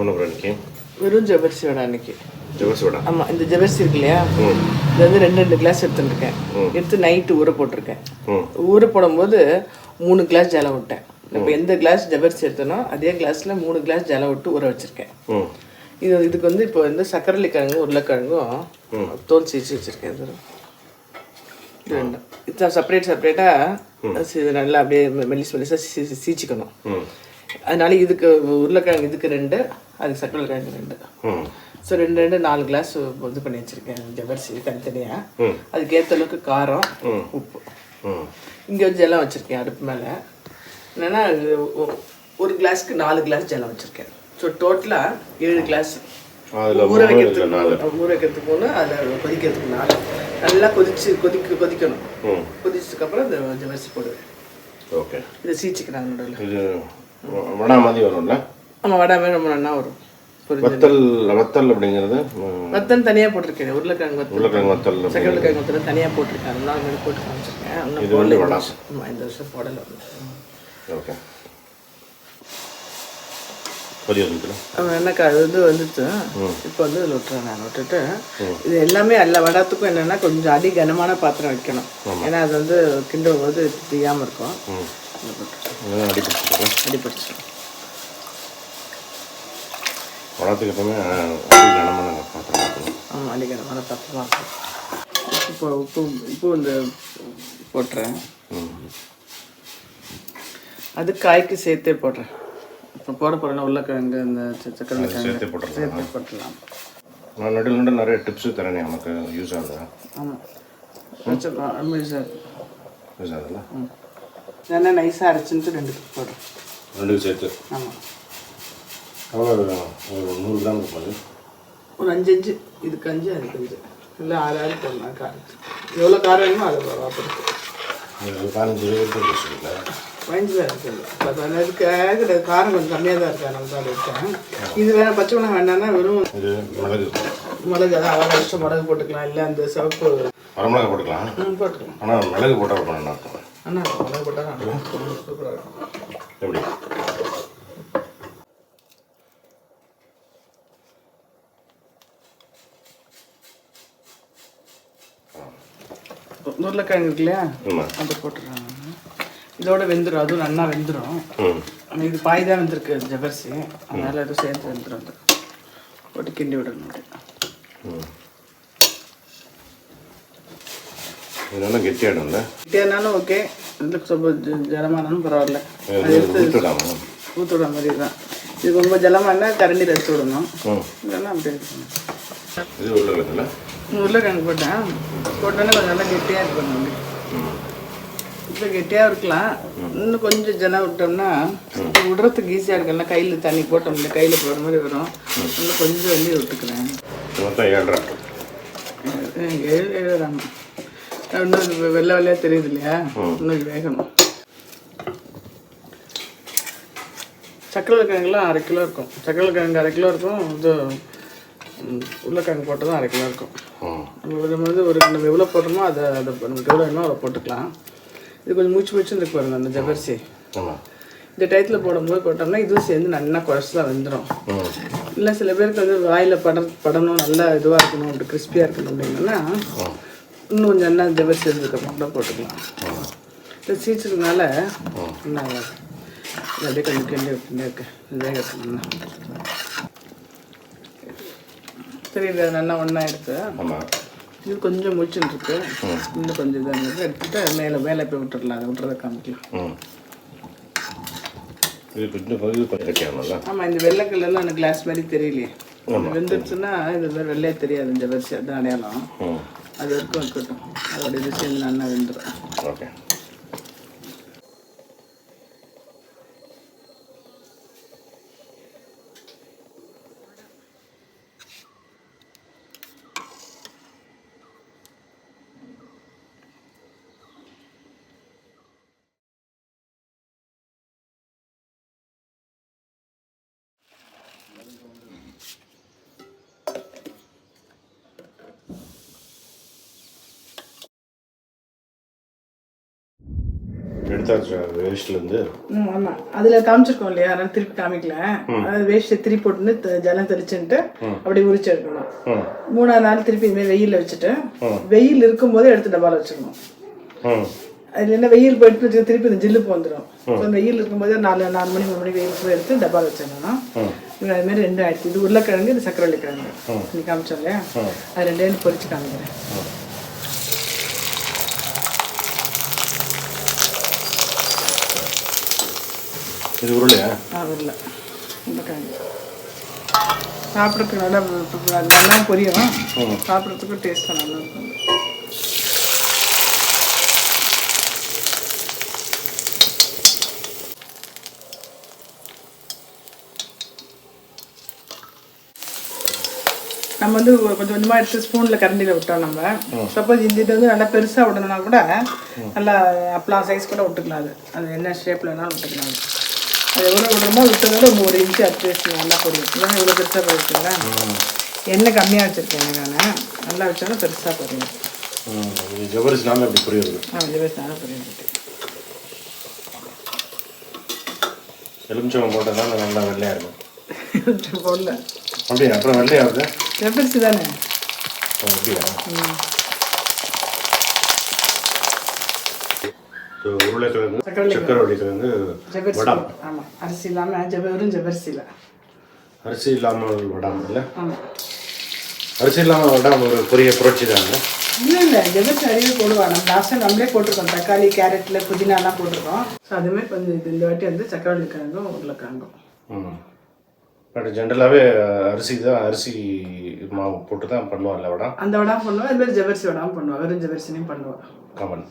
என்ன பண்ணி வெறும் ஜவ்வரிசி வடை அன்றைக்கி. ஜவ்வரிசி வடை? ஆமாம். இந்த ஜவ்வரிசி இருக்கு இல்லையா, இது வந்து 2 கிளாஸ் எடுத்துட்டுருக்கேன். எடுத்து நைட்டு ஊற போட்டிருக்கேன். ஊற போடும்போது 3 கிளாஸ் ஜலம் விட்டேன். இப்போ எந்த கிளாஸ் ஜவ்வரிசி எடுத்தனோ அதே கிளாஸில் 3 கிளாஸ் ஜலம் விட்டு ஊற வச்சுருக்கேன். இதுக்கு வந்து இப்போ வந்து சக்கரை கிழங்கு உருளைக்கிழங்கும் தோல் சீச்சு வச்சுருக்கேன். இது ரெண்டும் இது செப்பரேட்டாக நல்லா அப்படியே மெலிசாக சீச்சிக்கணும். அதனால இதுக்கு உருளைக்கிழங்கு இதுக்கு 2, அதுக்கு சக்கரை கிழங்கு 2. ஸோ 2 4 கிளாஸ் இது பண்ணி வச்சுருக்கேன் ஜவ்வரிசி தனித்தனியாக. அதுக்கேற்ற அளவுக்கு காரம், உப்பு. இங்கே வந்து ஜலம் வச்சுருக்கேன் அடுப்பு மேலே. என்னென்னா ஒரு கிளாஸ்க்கு 4 கிளாஸ் ஜலம் வச்சுருக்கேன். ஸோ டோட்டலாக 7 கிளாஸ். ஊற வைக்கிறதுக்கு 3, அதில் கொதிக்கிறதுக்கு 4. நல்லா கொதிக்கணும். கொதிச்சதுக்கப்புறம் இந்த ஜவ்வரிசி போடுவேன். ஓகே. இதை சீச்சிக்கிறாங்க நடுவில். இது வடை மாதிரி வரும்ல? ஆமாம், வடை மாதிரி ரொம்ப நல்லா வரும். வத்தல் அப்படிங்கிறது வத்தல் தனியாக போட்டிருக்கேன். உருளைக்கிழங்கு வத்தல், சக்கரை கிழங்கு வத்தல் தனியாக போட்டிருக்கேன். 4 மணி போட்டு காமிச்சிருக்கேன். ஆமாம், இந்த வருஷம் போடலை. ஓகே. என்னக்கா அது வந்து வந்துட்டு இப்போ வந்து இதில் விட்டுறேன். நான் விட்டுட்டு இது எல்லாமே எல்லா வடத்துக்கும் என்னென்னா கொஞ்சம் அடி கனமான பாத்திரம் வைக்கணும். ஏன்னா அது வந்து கிண்டும் போது தீயாமல் இருக்கும். அடிப்பிடிச்சிடும். வடத்துக்கு எப்பவுமே கனமான பாத்திரம் வைக்கணும். ஆமாம், அடி கனமான பாத்திரமாக இருக்கும். உப்பு இந்த போட்டுறேன். அது காய்க்கு சேர்த்தே போடுறேன். இப்போ போட போகிறேன்னா உருளைக்கிழங்கு இந்த சக்கரை சேர்த்து போட்டுடலாம். நான் நடுவில் நிறைய டிப்ஸு தரேன், நமக்கு யூஸ் ஆகுது. ஆமாம், யூஸ் ஆகுதுல்ல. நல்லா நைஸாக அரைச்சிட்டு 2 போடுறேன். 2 சேர்த்து? ஆமாம். எவ்வளோ வேணும்? ஒரு 100 கிராம் இருக்கும். ஒரு 5 இதுக்கு 5 அதுக்கு 5 இல்லை 6 போடலாம். காரம் எவ்வளோ காரம் வேணுமோ அதை வாப்படுத்து. 15 தான் இருக்குது. 15 காரம் கொஞ்சம் கம்மியாக தான் இருக்கா. நம்ம தான் இருக்கேன். இது வேணால் பச்சை மிளகா வேண்டாம்னா வெறும் மிளகு அதான் அழகாக இஷ்டம் மிளகு போட்டுக்கலாம். இல்லை அந்த சிவப்பு வரமிளகா போட்டுக்கலாம். போட்டுக்கலாம். ஆனால் மிளகு போட்டால் நல்லா இருக்கும். ஆனால் மிளகு போட்டால் சூப்பராக இருக்கும். எப்படி? உருளைக்கிழங்கு இருக்கு இல்லையா, அதை போட்டுடுறாங்க. இதோட வெந்துடும். அதுவும் நல்லா வெந்துடும். ஆனால் இது பாய் தான் வெந்திருக்கு ஜவ்வரிசி. அதனால் எதுவும் சேர்த்து வெந்துடும். போட்டு கிண்டி விடணும். இதெல்லாம் கெட்டியாடும்ல? கெட்டியானாலும் ஓகே, இதுக்கு ரொம்ப ஜலமானாலும் பரவாயில்ல. அது எடுத்து ஊற்று விட மாதிரி தான். இது ரொம்ப ஜலமானா கரண்டி ரசி விடணும். இதெல்லாம் அப்படி இருக்கணும். இது உருளைக்கிழங்குல உருளைக்கிழங்கு போட்டேன். போட்டோன்னே கொஞ்சம் நல்லா கெட்டியாக இருக்கணும். இப்போ கெட்டியாக இருக்கலாம். இன்னும் கொஞ்சம் ஜலம் விட்டோம்னா விடுறதுக்கு ஈஸியாக இருக்குல்ல. கையில் தண்ணி போட்டோம்ல, கையில் போடுற மாதிரி வரும். இன்னும் கொஞ்சம் வெள்ளி விட்டுக்கிறேன். 7 இன்னும் வெள்ளையாக தெரியுது இல்லையா, இன்னும் வேகணும். சக்கரை கிழங்குலாம் 1/2 கிலோ இருக்கும். சக்கரை கிழங்கு 1/2 கிலோ இருக்கும். இது உருளைக்கிழங்கு போட்டு தான் 1/2 கிலோ இருக்கும். நம்ம எவ்வளோ போடுறோமோ அதை நமக்கு எவ்வளோ வேணுமோ அதை போட்டுக்கலாம். இது கொஞ்சம் மூச்சுன்னு இருக்கு பாருங்க அந்த ஜவ்வரிசி. இந்த டயத்தில் போடும்போது போட்டோம்னா இதுவும் சேர்ந்து நல்லா குழச்சி வெந்துடும். இல்லை சில பேருக்கு வந்து வாயில் படணும், நல்லா இதுவாக இருக்கணும், அப்படி கிறிஸ்பியாக இருக்கணும் அப்படின்னா இன்னும் கொஞ்சம் நல்லா ஜவ்வரிசி இருந்ததுக்கப்புறம் கூட போட்டுக்கலாம். இது சீச்சதுனால நல்லா அப்படியே கொஞ்சம் கிண்டி இருக்கு வேகணும். சரி, இதை நல்லா ஒன்றா எடுத்து இது கொஞ்சம் முடிச்சுன்னு இருக்கு. இன்னும் கொஞ்சம் இதாக எடுத்துட்டு மேலே போய் விட்டுடலாம். அதை விட்டுறதை காமிக்கலாம். ஆமாம், இந்த வெள்ளைக்கல்லாம் எனக்கு கிளாஸ் மாதிரி தெரியலையே. வெந்துடுச்சுன்னா இது மாதிரி வெள்ளையாக தெரியாது. இந்த வரிசை தான் அடையாளம். அது வரைக்கும் இருக்கட்டும். அதோட இது சேர்ந்து நல்லா வெந்துடும். ஓகே. எடுத்தாச்சு வேஸ்ட்லேருந்து. ஆமாம், அதில் காமிச்சிருக்கோம் இல்லையா, அதனால திருப்பி காமிக்கல. அதாவது வேஸ்ட்டை திருப்பி போட்டுன்னு ஜலம் தெளிச்சுட்டு அப்படி உரிச்சு எடுக்கணும். 3ஆவது நாள் திருப்பி இதுமாதிரி வெயிலில் வச்சுட்டு வெயில் இருக்கும்போதே எடுத்து டப்பாவில் வச்சுக்கணும். அதில் என்ன வெயில் போயிட்டு திருப்பி இந்த ஜில்லுப்பு வந்துடும். ஸோ அந்த வெயில் இருக்கும்போது 4 மணி 3 மணி வெயில் போய் எடுத்து டப்பாவில் வச்சிடணும். அதுமாதிரி 2 ஆயிடுச்சு. இது உருளைக்கிழங்கு, இது சக்கரவள்ளி கிழங்கு இன்னைக்கு காமிச்சோம் இல்லையா, அது 2 பொரிச்சு காமிக்கிறேன். இது உருளையா? உருளை உருளைக்கிழங்கு சாப்பிட்றதுக்கு நல்லா பொரியும், சாப்பிட்றதுக்கும் டேஸ்ட்டாக நல்லா இருக்கும். நம்ம வந்து கொஞ்சம் கொஞ்சமாக எடுத்து ஸ்பூனில் கரண்டியில் விட்டோம். நம்ம சப்போஸ் இந்த இது வந்து நல்லா பெருசாக விடணும்னா கூட நல்லா அப்பலாம் சைஸ் கூட விட்டுக்கலாம். அது என்ன ஷேப்பில் வேணாலும் விட்டுக்கலாம். அது எவ்வளோ விடுறோமோ விட்டதோட 1 இன்ச்சு அட்லீஸ்ட் நல்லா பொரியும். இதெல்லாம் இவ்வளோ பெருசாக போயிருக்குங்களா, எண்ணெய் கம்மியாக வச்சுருக்கேன் நான், நல்லா வச்சாலும் பெருசாக பொரியும். ஜவ்வரிசினாலும் அப்படி புரியுது. ஜவ்வரிசினாலும் புரியுது. எலுமிச்சம் போட்டதால நல்லா வெள்ளையாக இருக்கும். எலுமிச்சம் போடல அப்படியா? அப்புறம் வெள்ளையாகுது. ஜவ்வரிசி தானே. அப்படியா? உருளைக்கிழங்கு, சக்கரவள்ளி கிழங்கு, வடம். ஆமாம், அரிசி இல்லாமல் வெறும் ஜவ்வரிசியில். அரிசி இல்லாமல் வடம் இல்லை? அரிசி இல்லாமல் வடம் ஒரு பெரிய புரட்சி தாங்க. இல்லை ஜவ்வரிசி நிறைய போடுவாங்க. நம்ம லாஸ்ட்டாக நம்மளே போட்டிருக்கோம், தக்காளி, கேரட்டில், புதினாலாம் போட்டிருக்கோம். ஸோ அதுமாதிரி கொஞ்சம் இந்த வாட்டி வந்து சக்கரவள்ளி கிழங்கும் உருளைக்கிழங்கும். பட் ஜென்ரலாகவே அரிசி மாவு போட்டு தான் பண்ணுவாங்கல்ல வடம். அந்த வடம் பண்ணுவோம், அதுமாதிரி ஜவ்வரிசி வடம் பண்ணுவோம், வெறும் ஜவ்வரிசினையும் பண்ணுவோம். காமன்.